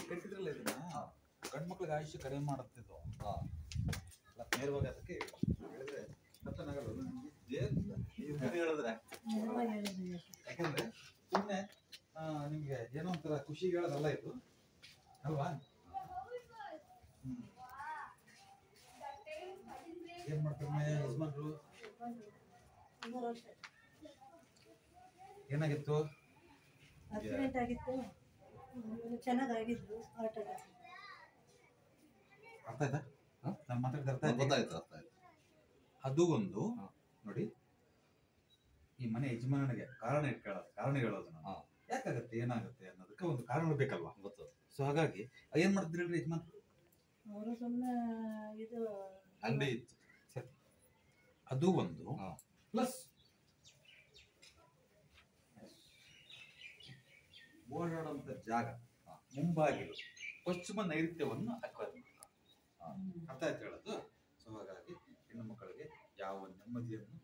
ಕಟ್ಟಿದ್ರಲ್ಲ ಇದನ್ನ ಗಂಡು ಮಕ್ಳಿಗೆ ಆಯುಷ್ಯ ಕಡಿಮೆ ಮಾಡುತ್ತಿದ್ದು ನೇರವಾಗಿ ಅದಕ್ಕೆ ಹೇಳಿದ್ರೆ ಹೇಳಿದ್ರೆ ಯಾಕಂದ್ರೆ ಸುಮ್ಮನೆ ನಿಮ್ಗೆ ಏನೋ ಒಂಥರ ಖುಷಿ ಹೇಳೋದಲ್ಲ ಇದು ಅಲ್ವಾ? ಏನ್ ಮಾಡ್ತಾರೆ ಯಜಮಾನ್ರು? ಏನಾಗಿತ್ತು? ಆಕ್ಸಿಡೆಂಟ್ ಆಗಿತ್ತು, ಚೆನ್ನಾಗಿದ್ರು. ಅರ್ಥ ಆಯ್ತಾ? ನಾನು ಮಾತಾಡ್ತಾ ಅದು ಒಂದು ನೋಡಿ, ಈ ಮನೆ ಯಜಮಾನನಿಗೆ ಕಾರಣ ಹೇಳೋದು ನಾನು ಯಾಕಾಗತ್ತೆ ಏನಾಗುತ್ತೆ ಅನ್ನೋದಕ್ಕೆ ಒಂದು ಕಾರಣ ಬೇಕಲ್ವಾ? ಗೊತ್ತು. ಸೊ ಹಾಗಾಗಿ ಏನ್ ಮಾಡ್ತಿದ್ರಿ ಹೇಳ್ರಿ ಯಜಮಾನ್? ಅವರು ಸುಮ್ಮನೆ ಇದು ಅಂಗಡಿ ಇತ್ತು, ಸರಿ, ಅದು ಒಂದು ಪ್ಲಸ್ ಓಡಾಡುವಂತ ಜಾಗ ಮುಂಬಾಗಿಲು ಪಶ್ಚಿಮ ನೈಋತ್ಯವನ್ನು ಅರ್ಥ ಆಯ್ತು ಹೇಳೋದು. ಸೊ ಹಾಗಾಗಿ ಹೆಣ್ಣು ಮಕ್ಕಳಿಗೆ ಯಾವ ನೆಮ್ಮದಿಯನ್ನು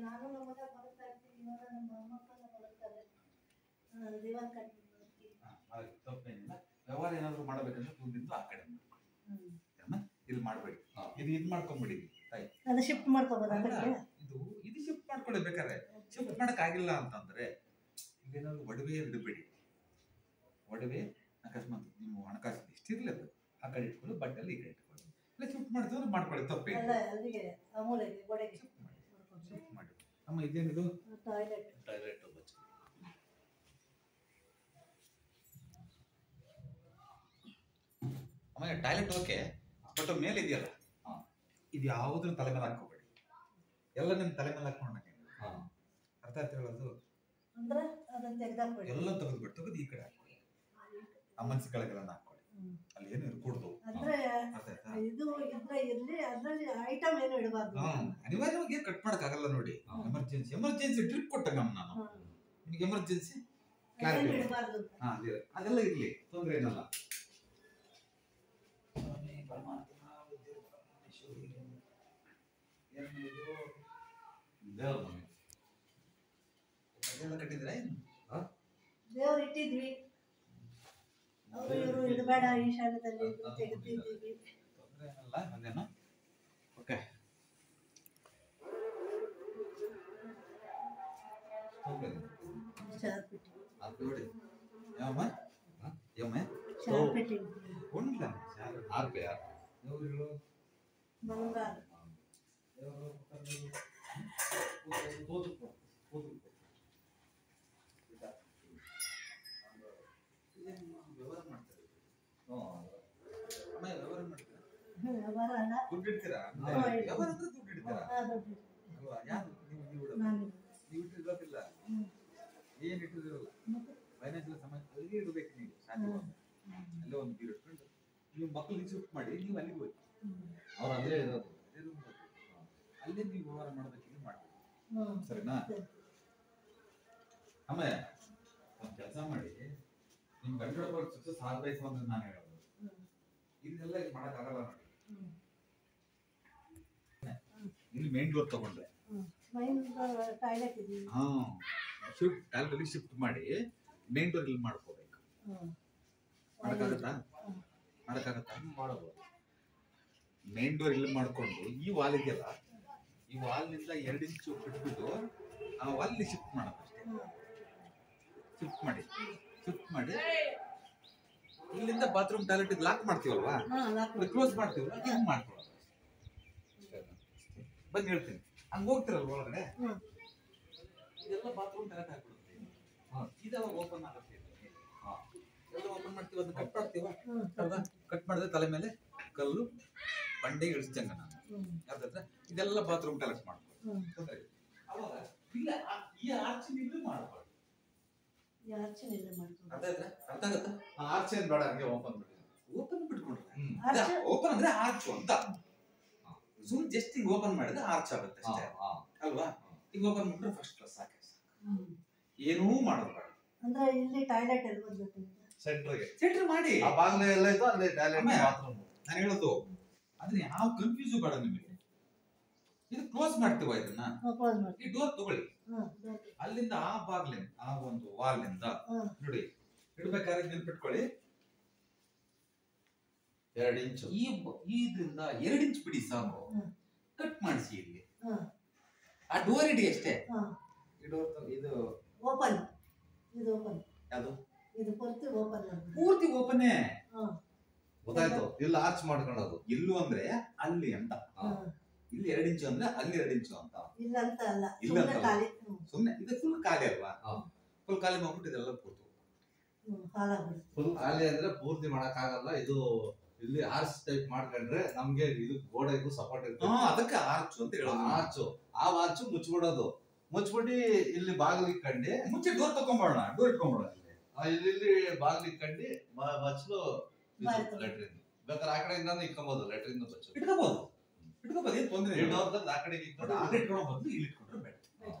ನಾನು ನಮ್ಮದ ಬರುತ್ತಾ ಇರ್ತೀನಿ. ಇವಾಗ ನಮ್ಮ ಮೊಮ್ಮಕ್ಕಳನ್ನ ಬರುತ್ತಾರೆ. ತಪ್ಪೇನಿಲ್ಲ. ವ್ಯವಹಾರ ಏನಾದ್ರು ಮಾಡಬೇಕಂದ್ರೆ ಮುಂದಿಂದ ಆ ಕಡೆ ಇಲ್ಲಿ ಮಾಡ್ಬೇಡಿ, ಇದು ಮಾಡ್ಕೊಂಡ್ಬಿಡಿ. ಅದು ಶಿಫ್ಟ್ ಮಾಡ್ಕೋಬಹುದು. ಇದು ಶಿಫ್ಟ್ ಮಾಡ್ಕೊಳ್ಳಿ. ಬೇಕಾದ್ರೆ ಶಿಫ್ಟ್ ಮಾಡಕ್ ಆಗಿಲ್ಲ ಅಂತಂದ್ರೆ ಇಲ್ಲೇನಾದ್ರು ಒಡವೆ ಇಡಬೇಡಿ. ಒಡವೆ ಅಕಸ್ಮಾತ್ ನೀವು ಹಣಕಾಸಿನ ಇಷ್ಟಿರ್ಲಿ ಅದು ಆ ಕಡೆ ಇಟ್ಕೊಳ್ಳಿ, ಬಟ್ಟೆಲ್ಲ ಈ ಕಡೆ ಇಟ್ಕೊಳ್ಳಿ. ಇಲ್ಲ ಶಿಫ್ಟ್ ಮಾಡಿದ್ರೆ ಮಾಡ್ಕೊಳ್ಳಿ, ತಪ್ಪೇ ಶಿಫ್ಟ್ ಮಾಡಿ. ಅಮ್ಮ ಇದೇನಿದು? ಟಾಯ್ಲೆಟ್. ಅಮ್ಮ ಟಾಯ್ಲೆಟ್ ಓಕೆ, ಬಟ್ ಮೇಲೆ ಇದೆಯಲ್ಲ ಇದು ಯಾವುದ್ರ ತಲೆ ಮೇಲೆ ಹಾಕೋಬೇಡಿ. ಎಲ್ಲ ನಿಮ್ ತಲೆ ಮೇಲೆ ಹಾಕೊಂಡಂಗೆ. ಅರ್ಥ ಆಯ್ತು ಹೇಳೋದು? ಎಲ್ಲ ತೆಗೆದು ಈ ಕಡೆ ಹಾಕೊಳ್ಳಿ. ಆ ಮನಸ್ಸು ಕೆಳಗೆಲ್ಲ ಹಾಕೊಳ್ಳಿ. ಅಲ್ಲಿ ಏನು ಇರ್ಕೂಡ್ದು. ಅನಿವಾರ್ಯವಾಗಿ ಕಟ್ ಮಾಡಕ್ ಆಗಲ್ಲ ನೋಡಿ. ಎಮರ್ಜೆನ್ಸಿ ಟ್ರಿಪ್ ಕೊಟ್ಟಂಗ ನಾನು ನಿಮ್ಗೆ ಎಮರ್ಜೆನ್ಸಿ ಅದೆಲ್ಲ ಇರ್ಲಿ, ತೊಂದ್ರೆ ಏನಲ್ಲ. ಅದೆಲ್ಲ ಕಟ್ಟಿದ್ರೆ ದೇವ್ರು ಇಟ್ಟಿದ್ವಿ. ಇದು ಬೇಡ ಈಶಾನ್ಯದಲ್ಲಿ ತೆಗೆದಿದ್ದೀವಿ. ತೊಂದ್ರೆ ಏನಲ್ಲ. ಅದೇನೋ ಓಕೆ. ನೋಡಿ ಯಾವಮ್ಮ ಯಮ್ಮ ಒಂದಿಲ್ಲ ಆರ್ಪೆ ದೇವರುಗಳು ಬಂಗಾರ ವ್ಯವಹಾರ ಮಾಡ್ತಾರೆ. ಅಮ್ಮ ವ್ಯವಹಾರ ಮಾಡ್ತಾರೆ. ವ್ಯವಹಾರ ಅಲ್ಲ, ದುಡ್ಡು ಇಡ್ತೀರಾ? ವ್ಯವಹಾರ ಅಂದ್ರೆ ದುಡ್ಡು ಇಡ್ತೀರಾ ಅಲ್ವಾ? ಯಾರು ನೀವು ಇಟ್ಟಿರೋದಿಲ್ಲ, ಏನ್ ಇಟ್ಟಿರೋದಿಲ್ಲ. ಫೈನಾನ್ಷಿಯಲ್ ಸಮಸ್ಯೆ ಇಡಬೇಕು ನೀವು. ಅಲ್ಲೇ ಒಂದು ಬೀರು ಇಟ್ಕೊಂಡು ನೀವು ಮಕ್ಕಳಿಗೆ ಶಿಫ್ಟ್ ಮಾಡಿ, ನೀವು ಅಲ್ಲಿಗೆ ಹೋಗಿ ಅವ್ರು ಅಲ್ಲೇ ಇರೋದು, ಅಲ್ಲೇ ನೀವು ವ್ಯವಹಾರ ಮಾಡೋದಕ್ಕೆ ಮಾಡ್ಬೇಕು. ಸರಿನಾ? ಆಮೇಲೆ ಒಂದು ಕೆಲಸ ಮಾಡಿ, ನಿಮ್ ಗಂಡ ಸಕ್ಸಸ್ ಆಗ್ಬೇಕು ಅಂದ್ರೆ ನಾನು ಹೇಳೋದು ಇದನ್ನೆಲ್ಲ ಮಾಡಕ್ಕಾಗಲ್ಲ ನೋಡಿ. ಇಲ್ಲಿ ಮೇನ್ ಡೋರ್ ತಗೊಂಡ್ರೆ ಟಾಯ್ಲೆಟ್ ಶಿಫ್ಟ್ ಮಾಡಿ ಮೇನ್ ಡೋರ್ ಇಲ್ಲಿ ಮಾಡ್ಕೋಬೇಕು. ಮಾಡಕ್ಕಾಗತ್ತಾ? ಮಾಡಬಹುದು. ಮೇನ್ ಡೋರ್ ಇಲ್ಲಿ ಮಾಡ್ಕೊಂಡು ಈ ವಾಲ್ ಇದೆಯಲ್ಲ, ಈ ವಾಲ್ನಿಂದ 2 ಇಂಚು ಬಿಟ್ಬಿಟ್ಟು ಆ ವಾಲ್ಗೆ ಶಿಫ್ಟ್ ಮಾಡೋದಷ್ಟೇ. ಶಿಫ್ಟ್ ಮಾಡಿ ಇಲ್ಲಿಂದ ಬಾತ್ರೂಮ್ ಟಾಯ್ಲೆಟ್ ಲಾಕ್ ಮಾಡ್ತೀವಲ್ವಾ, ಕ್ಲೋಸ್ ಮಾಡ್ತೀವಲ್ಲ, ಹಿಂಗ್ ಮಾಡ್ಕೊಳ್ಳೋದು. ಬಂದು ಹೇಳ್ತೀನಿ, ಹಂಗ ಹೋಗ್ತಿರಲ್ವ ಒಳಗಡೆ, ಇದೆಲ್ಲ ಬಾತ್ರೂಮ್ ಟಾಯ್ಲೆಟ್ ಹಾಕ್ಬಿಡುತ್ತೆ. ಇದಾವ ಓಪನ್ ಆಗುತ್ತೆ. ಎಲ್ಲ ಓಪನ್ ಮಾಡ್ತೀವಿ, ಅದನ್ನ ಕಟ್ ಮಾಡ್ತೀವ ಅಲ್ವಾ? ಕಟ್ ಮಾಡಿದ್ರೆ ತಲೆ ಮೇಲೆ ಕಲ್ಲು ಬಂಡೆ ಇಳಿಸ್ದಂಗ ನಾನು ಯಾವ್ದಾದ್ರೆ ಇದೆಲ್ಲ ಬಾತ್ರೂಮ್ ಟಾಯ್ಲೆಟ್ ಮಾಡ್ಕೊಳ್ಳಿ. ಅವಾಗ ಈ ಆರ್ಚಿನ ಇಲ್ಲೂ ಮಾಡ್ಕೊಳ್ಳಿ. ಅರ್ಥ ಆಗುತ್ತಾ? ಆರ್ಚ್ ಏನ್ ಬೇಡ, ಹಂಗೆ ಓಪನ್ ಬಿಟ್ಕೊಂಡ್ರೆ ಓಪನ್ ಅಂದ್ರೆ ಆರ್ಚ್ ಅಂತ ಸುಮ್ ಜಸ್ಟ್ ಹಿಂಗ್ ಓಪನ್ ಮಾಡಿದ್ರೆ ಆರ್ಚ್ ಆಗುತ್ತೆ ಅಷ್ಟೇ ಅಲ್ವಾ? ಹಿಂಗ್ ಓಪನ್ ಮಾಡಿದ್ರೆ ಫಸ್ಟ್ ಕ್ಲಾಸ್ ಸಾಕೆ, ಏನೂ ಮಾಡೋದು ಅಂದ್ರೆ ಇಲ್ಲಿ ಟಾಯ್ಲೆಟ್ ಎಲ್ಲಿ ಬಂದ್ಬಿಟ್ಟು ಸೆಂಟ್ರ್ ಮಾಡಿ ಆ ಬಾಗ್ಲು ಎಲ್ಲ ಇತ್ತು ಅಲ್ಲಿ ಟಾಯ್ಲೆಟ್ ಬಾತ್ರೂಮ್. ನಾನು ಹೇಳೋದು ಅದನ್ನ ಯಾವ ಕನ್ಫ್ಯೂಸ್ ಬೇಡ ನಿಮಗೆ. ಇದು ಕ್ಲೋಸ್ ಮಾಡ್ತೀವ, ಇದನ್ನ ಈ ಡೋರ್ ತಗೊಳ್ಳಿ, ಅಲ್ಲಿಂದ ಆ ಬಾಗ್ಲಿಂದ ಆ ಒಂದು ವಾಲ್ನಿಂದ ನೋಡಿ ಇಡ್ಬೇಕಾದ್ರೆ ನೆನ್ಪಿಟ್ಕೊಳ್ಳಿ 2 ಇಂಚು ಇದರಿಂದ 2 ಇಂಚ್ ಬಿಡಿ ಸಾಕು, ಕಟ್ ಮಾಡಿಸಿ ಇಲ್ಲಿ ಆ ಡೋರ್ ಇಡಿ ಅಷ್ಟೇ. ಈ ಡೋರ್ ಇದು ಓಪನ್, ಇದು ಓಪನ್, ಯಾವುದು ಇದು ಪೂರ್ತಿ ಓಪನ್, ಪೂರ್ತಿ ಓಪನ್ನೇ. ಗೊತ್ತಾಯ್ತು, ಇಲ್ಲಿ ಆರ್ಚ್ ಮಾಡ್ಕೊಳ್ಳೋದು. ಎಲ್ಲೂ ಅಂದ್ರೆ ಅಲ್ಲಿ ಅಂತ, ಇಲ್ಲಿ 2 ಇಂಚು ಅಂದ್ರೆ ಅಲ್ಲಿ 2 ಇಂಚು ಅಂತ. ಇಲ್ಲ ಅಂತ ಅಲ್ಲ, ಇಲ್ಲ ಅಂತ ಖಾಲಿ ಸುಮ್ಮನೆ. ಇದು ಫುಲ್ ಖಾಲಿ ಅಲ್ವಾ? ಫುಲ್ ಖಾಲಿ ಮಾಡ್ಬಿಟ್ಟು ಇದೆಲ್ಲ ಪೂರ್ತಿ ಫುಲ್ ಖಾಲಿ ಅಂದ್ರೆ ಪೂರ್ತಿ ಮಾಡಕ್ ಆಗಲ್ಲ. ಇದು ಇಲ್ಲಿ ಆರ್ಚ್ ಟೈಪ್ ಮಾಡ್ಕೊಂಡ್ರೆ ನಮ್ಗೆ ಇದು ಗೋಡೆಗೂ ಸಪೋರ್ಟ್ ಇರುತ್ತೆ. ಅದಕ್ಕೆ ಆರ್ಚ್ ಅಂತ ಹೇಳೋದು. ಆರ್ಚು, ಆ ಆರ್ಚ್ ಮುಚ್ಬಿಡೋದು. ಮುಚ್ಬಿಟ್ಟು ಇಲ್ಲಿ ಬಾಗಿಲು ಇಕ್ಕಂಡಿ ಮುಂಚೆ ಡೋರ್ ತಕೊಂಬೋಣ, ಡೋರ್ ಇಟ್ಕೊಂಬೋಣ. ಇಲ್ಲಿ ಬಾಗಿಲು ಇಕ್ಕಂಡಿ ಬಚ್ಚಲು ಲೆಟ್ರಿನ್ ಬೇಕಾದ್ರೆ ಆ ಕಡೆಯಿಂದ ಇಟ್ಕೊಬಹುದು. ಲೆಟ್ರಿನ್ ಬಚ್ಚಲು ಇಟ್ಕೋಬಹುದು, ಏನ್ ತೊಂದ್ರೆ ಇಲ್ಲ. ಆ ಕಡೆಗೆ ಇಟ್ಕೊಳ್ಳೋ ಬದಲು ಇಲ್ಲಿ ಇಟ್ಕೊಂಡ್ರೆ ಬೆಟರ್.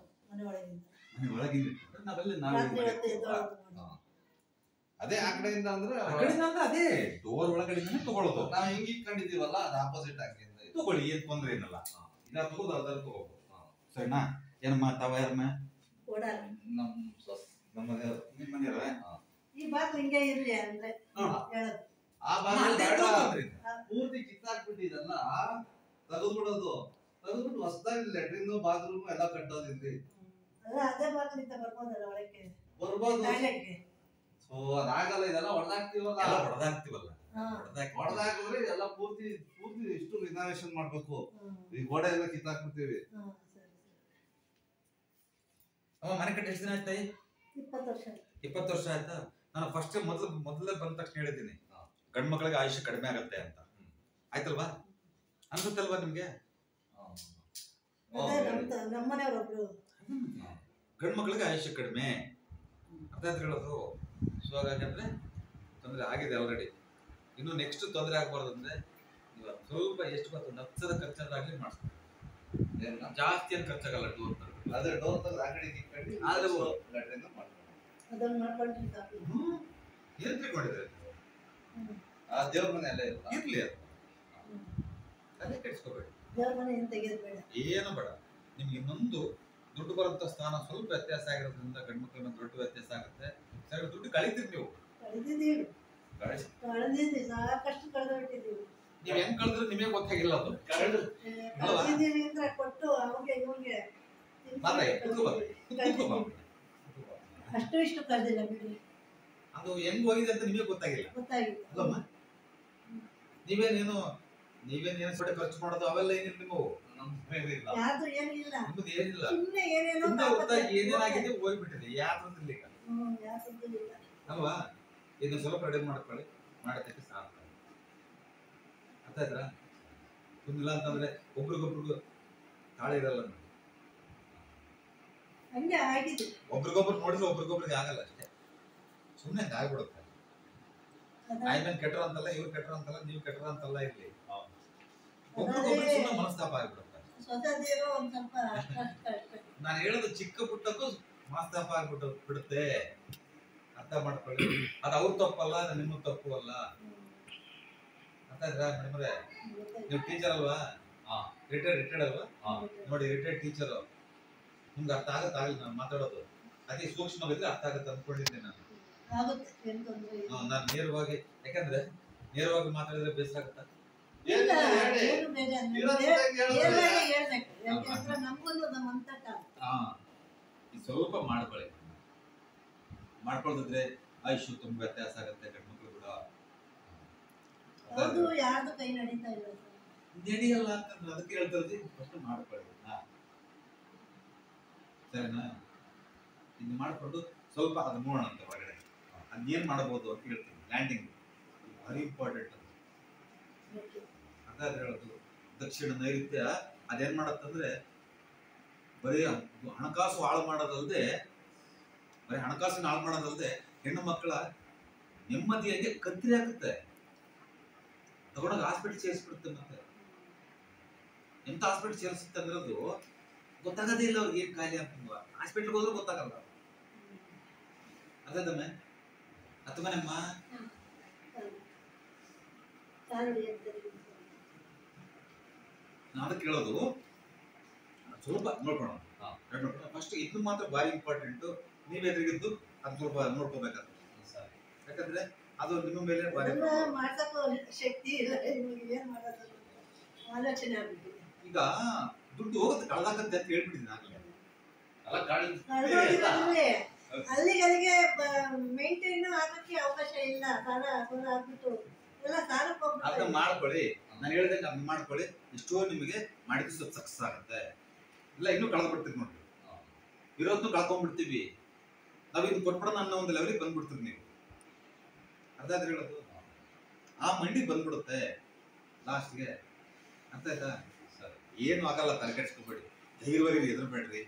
ಮನೆ ಒಳಗೆ ಇಟ್ಕೊಂಡ್ರೆ ಅದೇ ಆ ಕಡೆಯಿಂದ ಅಂದ್ರೆ ಅದೇ ಡೋರ್ ಒಳಗಡೆಯಿಂದನೇ ತಗೊಳ್ಳೋದು. ನಾವ್ ಹಿಂಗ್ ಇಟ್ಕೊಂಡಿದೀವಲ್ಲ, ಅದು ಆಪೋಸಿಟ್ ಆಗಿಂದ ತಗೊಳ್ಳಿ, ಏನ್ ತೊಂದ್ರೆ ಏನಲ್ಲ. ಇದ ತಗೋದು ಅದ್ರ ತಗೋಬಹುದು. ಸರಿನಾ? ಏನಮ್ಮ ತಾವ ಯಾರಮ್ಮ? ನಮ್ಮ ಮನೆಯವ್ರ ಈ ಬಾಗ್ಲು ಹಿಂಗೆ ಇರ್ಲಿ ಅಂದ್ರೆ ಹೇಳೋದು. ಆ ಬಾಗಿಲು ಪೂರ್ತಿ ಕಿತ್ತಾಕ್ಬಿಟ್ಟಿದಲ್ಲ, ತೆಗೆದ್ಬಿಡೋದು. ತೆಗೆದ್ಬಿಟ್ಟು ಹೊಸದಾಗಿ ಲೆಟ್ರಿನ್ ಬಾತ್ರೂಮ್ ಎಲ್ಲ ಕಟ್ಟೋದಿಲ್ರಿ. ಅದೇ ಬಾಗ್ಲಿಂದ ಬರ್ಬೋದಲ್ಲ ಒಳಕ್ಕೆ, ಬರ್ಬೋದು. ಟಾಯ್ಲೆಟ್ಗೆ ಅದಾಗಲ್ಲ, ಇದೆಲ್ಲ ಹೊಡೆದಾಕ್ತಿವಲ್ಲ. ಹೊಡೆದಾಕಿದ್ರೆ ಇದೆಲ್ಲ ಪೂರ್ತಿ ಇಷ್ಟು ರಿನೋವೇಷನ್ ಮಾಡ್ಬೇಕು. ಈ ಗೋಡೆ ಎಲ್ಲ ಕಿತ್ತಾಕ್ಬಿಡ್ತೀವಿ. ಮನೆ ಕಟ್ಟಿ ಎಷ್ಟು ದಿನ ಆಯ್ತಾಯಿ? 20 ವರ್ಷ. 20 ವರ್ಷ ಆಯ್ತಾ? ನಾನು ಫಸ್ಟ್ ಮೊದಲೇ ಬಂದ ತಕ್ಷಣ ಹೇಳಿದ್ದೀನಿ ಗಂಡ್ ಮಕ್ಳಿಗೆ ಆಯುಷ್ಯ ಕಡಿಮೆ ಆಗತ್ತೆ ಅಂತ. ಆಯ್ತಲ್ವಾ? ಅನ್ಸುತ್ತಲ್ವಾ ನಿಮ್ಗೆ? ನಮ್ಮನೆಯವ್ರೊಬ್ರು ಗಂಡ್ ಮಕ್ಳಿಗೆ ಆಯುಷ್ಯ ಕಡಿಮೆ ಅಂತ ಹೇಳೋದು. ಸೊ ಹಾಗಾದ್ರೆ ತೊಂದರೆ ಆಗಿದೆ ಆಲ್ರೆಡಿ. ಇನ್ನು ನೆಕ್ಸ್ಟ್ ತೊಂದರೆ ಆಗ್ಬಾರ್ದು ಅಂದ್ರೆ ನೀವು ಸ್ವಲ್ಪ ಎಷ್ಟು ಗೊತ್ತು, 10 ಖರ್ಚಾದಾಗ್ಲಿ ಮಾಡಿಸ್ತೀವಿ. ಜಾಸ್ತಿ ಏನು ಖರ್ಚಾಗಲ್ಲ ಡೋರ್. ಅದೇ ಡೋರ್ ತೆಗೆದು ಆ ಕಡೆಗೆ ಇಟ್ಕೊಂಡು ಲೆಟ್ರಿನ್ ಮಾಡ್ಕೊಂಡು ಅದನ್ನ ಮಾಡ್ಕೊಂಡ್ರೆ ಸಾಕು. ಏನ್ ತಿಳ್ಕೊಂಡಿದ್ರೆ ಆ ದೇವ್ರ ಮನೆ ಅಲ್ಲೇ ಇರ್ಲಿ, ಅದು ಅದೇ ಕೆಡ್ಸ್ಕೋಬೇಡಿ. ದೇವ್ರ ಮನೆ ಏನ್ ತೆಗೆಯೋದು ಬೇಡ, ಏನು ಬೇಡ. ನಿಮ್ಗೆ ಇನ್ನೊಂದು ದುಡ್ಡು ಬರುವಂತ ಸ್ಥಾನ ಸ್ವಲ್ಪ ವ್ಯತ್ಯಾಸ ಆಗಿರೋದ್ರಿಂದ ಗಂಡು ಮಕ್ಕಳ ದೊಡ್ಡ ವ್ಯತ್ಯಾಸ ಆಗುತ್ತೆ. ಸರಿ, ದುಡ್ಡು ಕಳಿತೀರಿ ನೀವು. ಕಳೆದಿದ್ದೀವಿ, ಸಾಕಷ್ಟು ಕಳೆದ್ಬಿಟ್ಟಿದ್ದೀವಿ. ನೀವ್ ಹೆಂಗ್ ಕಳೆದ್ರೆ ನಿಮಗೆ ಗೊತ್ತಾಗಿಲ್ಲ. ಅದು ಕಳೆದಿದ್ದೀವಿ ಅಂದ್ರೆ ಕೊಟ್ಟು ಅವ್ರಿಗೆ ಇವ್ರಿಗೆ ಅಷ್ಟು ಇಷ್ಟು ಕಳೆದಿಲ್ಲ ಬಿಡಿ. ಅದು ಹೆಂಗ್ ಹೋಗಿದೆ ಅಂತ ನಿಮಗೆ ಗೊತ್ತಾಗಿಲ್ಲ. ಅಲ್ಲಮ್ಮ, ನೀವೇನೇನು ಸೊಡೆ ಖರ್ಚು ಮಾಡೋದು ಅವೆಲ್ಲ ಏನಿಲ್ಲ. ನಿಮ್ಮವು ಯಾವ್ದು ಏನಿಲ್ಲ, ನಿಮ್ಮದು ಏನಿಲ್ಲ. ಸುಮ್ಮನೆ ಏನೇನೋ ಏನೇನಾಗಿದೆ ಹೋಗ್ಬಿಟ್ಟಿದೆ. ಯಾವ್ದು ಈಗ ಅಲ್ವಾ? ಇದನ್ನ ಸ್ವಲ್ಪ ರೆಡಿ ಮಾಡ್ಕೊಳ್ಳಿ, ಮಾಡಕ್ಕೆ ಸಾಕು. ಅರ್ಥ ಆಯ್ತಾ? ಇಲ್ಲ ಅಂತಂದ್ರೆ ಒಬ್ರಿಗೊಬ್ರಿಗೂ ತಾಳೆ ಇರಲ್ಲ. ಹಂಗೆ ಆಗಿದೆ. ಒಬ್ರಿಗೊಬ್ರು ನೋಡಿದ್ರೆ ಒಬ್ರಿಗೊಬ್ರಿಗೆ ಆಗಲ್ಲ ಅಷ್ಟೇ. ಸುಮ್ಮನೆ ಆಗ್ಬಿಡುತ್ತೆ. ಆಯ್ಮೇಲೆ ಕೆಟ್ಟರು ಅಂತಲ್ಲ, ಇವ್ರು ಕೆಟ್ಟರು ಅಂತಲ್ಲ, ನೀವು ಕೆಟ್ಟರು ಅಂತಲ್ಲ. ಇರ್ಲಿ, ಒಬ್ರಿಗೊಬ್ರು ಸುಮ್ಮನೆ ಮನಸ್ತಾಪ ಆಗ್ಬಿಡುತ್ತೆ. ನಾನು ಹೇಳೋದು ಚಿಕ್ಕ ಪುಟ್ಟಕ್ಕೂ ಮನಸ್ತಾಪ ಬಿಡುತ್ತೆ. ಅರ್ಥ ಮಾಡ್ಕೊಳ್ಳಿ. ಅದು ಅವ್ರ ತಪ್ಪಲ್ಲ, ನಿಮ್ಮ ತಪ್ಪು ಅಲ್ಲ. ಅರ್ಥ ಆಯ್ತಾ ಮೇಡಮ್ರೆ? ನೀವು ಟೀಚರ್ ಅಲ್ವಾ? ರಿಟೈರ್ಡ್ ಅಲ್ವಾ? ನೋಡಿ, ರಿಟೈರ್ಡ್ ಟೀಚರ್ ನಿಮ್ಗೆ ಅರ್ಥ ಆಗತ್ತಾಗಲಿ ನಾನು ಮಾತಾಡೋದು. ಅತಿ ಸೂಕ್ಷ್ಮವಾಗಿದ್ರೆ ಅರ್ಥ ಆಗತ್ತೆ ಅಂದ್ಕೊಂಡಿದ್ದೆ ನಾನು. ನಾನು ನೇರವಾಗಿ, ಯಾಕಂದ್ರೆ ನೇರವಾಗಿ ಮಾತಾಡಿದ್ರೆ ಬೇಸರ ಆಗತ್ತ. ಸ್ವಲ್ಪ ಮಾಡ್ಕೊಳ್ದಿದ್ರೆ ಆಯುಷ್ಯ ತುಂಬಾ ವ್ಯತ್ಯಾಸ ಆಗುತ್ತೆ. ಗಂಡ್ಮಕ್ಳು ಕೂಡ ನಡೆಯಲ್ಲ ಅಂತ ಅದಕ್ಕೆ ಹೇಳ್ತಾರೆ. ಫಸ್ಟ್ ಮಾಡ್ಕೊಳ್ಳಿ, ಸರಿನಾ? ಇನ್ನು ಮಾಡ್ಕೊಂಡು ಸ್ವಲ್ಪ ಅದು ನೋಡೋಣ ಅಂತ ಹೊರಗಡೆ ಅದೇನ್ ಮಾಡಬಹುದು ಅಂತ ಹೇಳ್ತೀನಿ. Landing very important. ಅದಾದ್ರೆ ಹೇಳೋದು ದಕ್ಷಿಣ ನೈಋತ್ಯ ಅದೇನ್ ಮಾಡತ್ತಂದ್ರೆ ಬರೀ ಹಣಕಾಸು ಹಾಳು ಮಾಡೋದಲ್ದೆ, ಹೆಣ್ಣು ಮಕ್ಕಳ ನೆಮ್ಮದಿಯಾಗಿ ಕತ್ತರಿ ಆಗುತ್ತೆ. ತಗೊಂಡೋಗಿ ಹಾಸ್ಪಿಟಲ್ ಸೇರಿಸ್ಬಿಡುತ್ತೆ. ಮತ್ತೆ ಎಂತ ಹಾಸ್ಪಿಟಲ್ ಸೇರಿಸುತ್ತೆ ಅಂದ್ರದ್ದು ಗೊತ್ತಾಗದೇ ಇಲ್ಲ ಅವ್ರಿಗೆ ಏನ್ ಕಾಯಿಲೆ ಅಂತ. ಹಾಸ್ಪಿಟ್ಲ್ಗೆ ಹೋದ್ರೂ ಗೊತ್ತಾಗಲ್ಲ. ಅದಾದಮ್ಮೆ ಹತ್ತುಮನೆಮ್ಮ ನಾನು ಕೇಳೋದು ಸ್ವಲ್ಪ ನೋಡ್ಕೊಳೋಣ. ಫಸ್ಟ್ ಇದು ಮಾತ್ರ ಭಾರಿ ಇಂಪಾರ್ಟೆಂಟ್. ನೀವ್ ಎದುರಿಗಿದ್ದು ಅದು ಸ್ವಲ್ಪ ನೋಡ್ಕೋಬೇಕಾಗ್ತದೆ. ಯಾಕಂದ್ರೆ ಅದು ನಿಮ್ಮ ಮೇಲೆ ಭಾರಿ ಶಕ್ತಿ ಇಲ್ಲ. ಆಲೋಚನೆ ಆಗ್ಬಿಟ್ಟು ಈಗ ದುಡ್ಡು ಹೋಗುತ್ತೆ ಕಳ್ದಾಕಂತೆ ಅಂತ ಹೇಳ್ಬಿಟ್ಟಿದ್ದೀನಿ ಆಗಲೇ. ಅಲ್ಲಿಗೆ ಮೇಂಟೈನ್ ಆಗಕ್ಕೆ ಅವಕಾಶ ಇಲ್ಲ. ಸಾಲ ಆಗ್ಬಿಟ್ಟು ಎಲ್ಲ ಸಾಲಕ್ಕೆ ಅದನ್ನ ಮಾಡ್ಕೊಳ್ಳಿ. ನಾನು ಹೇಳ್ದಂಗೆ ಅದನ್ನ ಮಾಡ್ಕೊಳ್ಳಿ. ಇಷ್ಟೋ ನಿಮಗೆ ಮಾಡಿದ್ದು ಸ್ವಲ್ಪ ಸಕ್ಸಸ್ ಆಗುತ್ತೆ. ಇಲ್ಲ ಇನ್ನೂ ಕಳೆದು ಬಿಡ್ತೀವಿ ನೋಡ್ರಿ. ಇರೋದನ್ನು ಕಳ್ಕೊಂಡ್ಬಿಡ್ತೀವಿ. ನಾವ್ ಇದು ಕೊಟ್ಬಿಡೋಣ ಅನ್ನೋ ಒಂದು ಲೆವೆಲಿಗೆ ಬಂದ್ಬಿಡ್ತೀವಿ ನೀವು. ಅರ್ಥ ಆದ್ರೆ ಹೇಳೋದು ಆ ಮಂಡಿಗೆ ಬಂದ್ಬಿಡುತ್ತೆ ಲಾಸ್ಟ್ಗೆ. ಅರ್ಥ ಆಯ್ತಾ? ಏನು ಆಗಲ್ಲ, ತಲೆ ಕೆಡಿಸ್ಕೊಬೇಡಿ. ಧೈರ್ಯವಾಗಿ ಎದುರ್ಬೇಡ್ರಿ.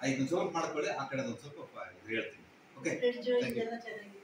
ಇದನ್ನ ಸ್ವಲ್ಪ ಮಾಡ್ಕೊಳ್ಳಿ. ಆ ಕಡೆ ಒಂದು ಸ್ವಲ್ಪ ಹೇಳ್ತೀನಿ. Okay, thank you.